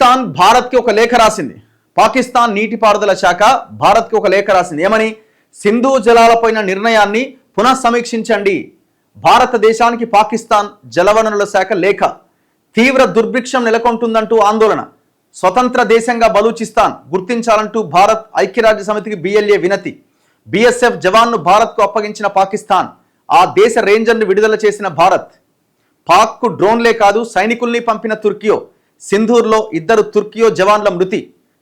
పాకిస్తాన్ భారత్కి ఒక లేఖ రాసింది. పాకిస్తాన్ నీటిపారుదల శాఖ భారత్కి ఒక లేఖ రాసింది. ఏమని? సింధు జలాలపైన నిర్ణయాన్ని పునఃసమీక్షించండి. భారతదేశానికి పాకిస్తాన్ జలవనరుల శాఖ లేఖ. తీవ్ర దుర్భిక్షం నెలకొంటుందంటూ ఆందోళన. స్వతంత్ర దేశంగా బలూచిస్తాన్ గుర్తించాలంటూ భారత్ ఐక్యరాజ్య సమితికి బిఎల్ఏ వినతి. బిఎస్ఎఫ్ జవాన్ను భారత్కు అప్పగించిన పాకిస్తాన్. ఆ దేశ రేంజర్ను విడుదల చేసిన భారత్. పాక్కు డ్రోన్లే కాదు సైనికుల్ని పంపిన తుర్కియో. సింధూర్లో 2 తుర్కియో జవాన్ల మృతి.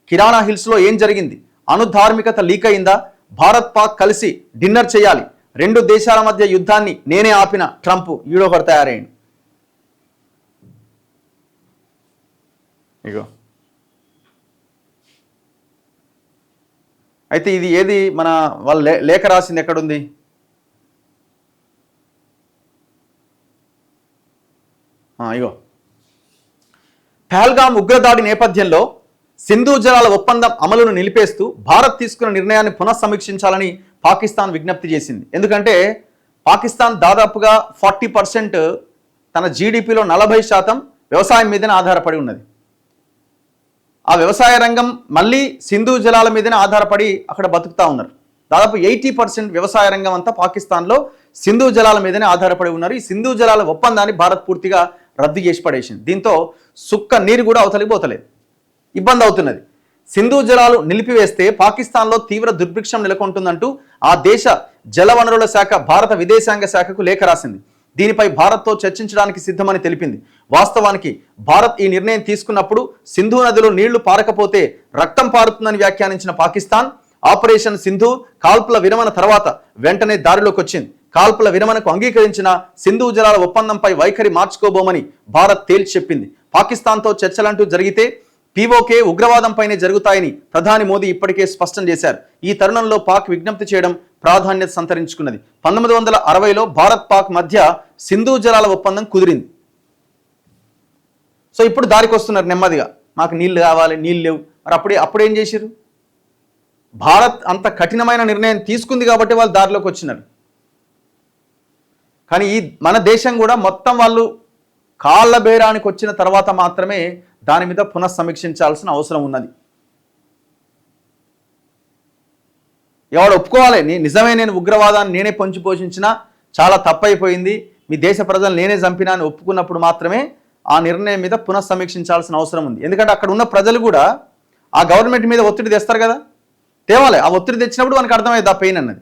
కిరాణా హిల్స్లో ఏం జరిగింది? అణుధార్మికత లీక్ అయిందా? భారత్ పాక్ కలిసి డిన్నర్ చేయాలి. 2 దేశాల మధ్య యుద్ధాన్ని నేనే ఆపిన ట్రంప్ ఈడొకరు తయారైంది. ఇగో అయితే ఇది ఏది మన వాళ్ళ లేఖ రాసింది ఎక్కడుంది? ఇగో పహల్గామ్ ఉగ్రదాడి నేపథ్యంలో సింధు జలాల ఒప్పందం అమలును నిలిపేస్తూ భారత్ తీసుకున్న నిర్ణయాన్ని పునఃసమీక్షించాలని పాకిస్తాన్ విజ్ఞప్తి చేసింది. ఎందుకంటే పాకిస్తాన్ దాదాపుగా 40% తన జీడిపిలో 40% వ్యవసాయం మీదనే ఆధారపడి ఉన్నది. ఆ వ్యవసాయ రంగం మళ్ళీ సింధు జలాల మీదనే ఆధారపడి అక్కడ బతుకుతా ఉన్నారు. దాదాపు 80% వ్యవసాయ రంగం అంతా పాకిస్తాన్లో సింధు జలాల మీదనే ఆధారపడి ఉన్నారు. ఈ సింధు జలాల ఒప్పందాన్ని భారత్ పూర్తిగా రద్దు చేసి పడేసింది. దీంతో సుక్క నీరు కూడా అవతలికి పోతలేదు, ఇబ్బంది అవుతున్నది. సింధు జలాలు నిలిపివేస్తే పాకిస్తాన్లో తీవ్ర దుర్భిక్షం నెలకొంటుందంటూ ఆ దేశ జలవనరుల శాఖ భారత విదేశాంగ శాఖకు లేఖ రాసింది. దీనిపై భారత్తో చర్చించడానికి సిద్ధమని తెలిపింది. వాస్తవానికి భారత్ ఈ నిర్ణయం తీసుకున్నప్పుడు సింధు నదిలో నీళ్లు పారకపోతే రక్తం పారుతుందని వ్యాఖ్యానించిన పాకిస్తాన్ ఆపరేషన్ సింధు కాల్పుల విరమణ తర్వాత వెంటనే దారిలోకి వచ్చింది. కాల్పుల విరమణకు అంగీకరించిన సింధు జలాల ఒప్పందంపై వైఖరి మార్చుకోబోమని భారత్ తేల్చి చెప్పింది. పాకిస్తాన్తో చర్చలంటూ జరిగితే పీఓకే ఉగ్రవాదంపైనే జరుగుతాయని ప్రధాని మోదీ ఇప్పటికే స్పష్టం చేశారు. ఈ తరుణంలో పాక్ విజ్ఞప్తి చేయడం ప్రాధాన్యత సంతరించుకున్నది. 1960లో భారత్ పాక్ మధ్య సింధు జలాల ఒప్పందం కుదిరింది. సో ఇప్పుడు దారికి వస్తున్నారు నెమ్మదిగా, మాకు నీళ్లు కావాలి, నీళ్ళు లేవు. మరి అప్పుడేం చేశారు? భారత్ అంత కఠినమైన నిర్ణయం తీసుకుంది కాబట్టి వాళ్ళు దారిలోకి వచ్చినారు. కానీ ఈ మన దేశం కూడా మొత్తం వాళ్ళు కాళ్ళ బేరానికి వచ్చిన తర్వాత మాత్రమే దాని మీద పునఃసమీక్షించాల్సిన అవసరం ఉన్నది. ఎవడు ఒప్పుకోవాలి, నిజమే నేను ఉగ్రవాదాన్ని నేనే పొంచి పోషించినా చాలా తప్పైపోయింది, మీ దేశ ప్రజలు నేనే చంపినా అని ఒప్పుకున్నప్పుడు మాత్రమే ఆ నిర్ణయం మీద పునఃసమీక్షించాల్సిన అవసరం ఉంది. ఎందుకంటే అక్కడ ఉన్న ప్రజలు కూడా ఆ గవర్నమెంట్ మీద ఒత్తిడి తెస్తారు కదా, తేవాలి. ఆ ఒత్తిడి తెచ్చినప్పుడు మనకు అర్థమైంది ఆ పెయిన్ అన్నది.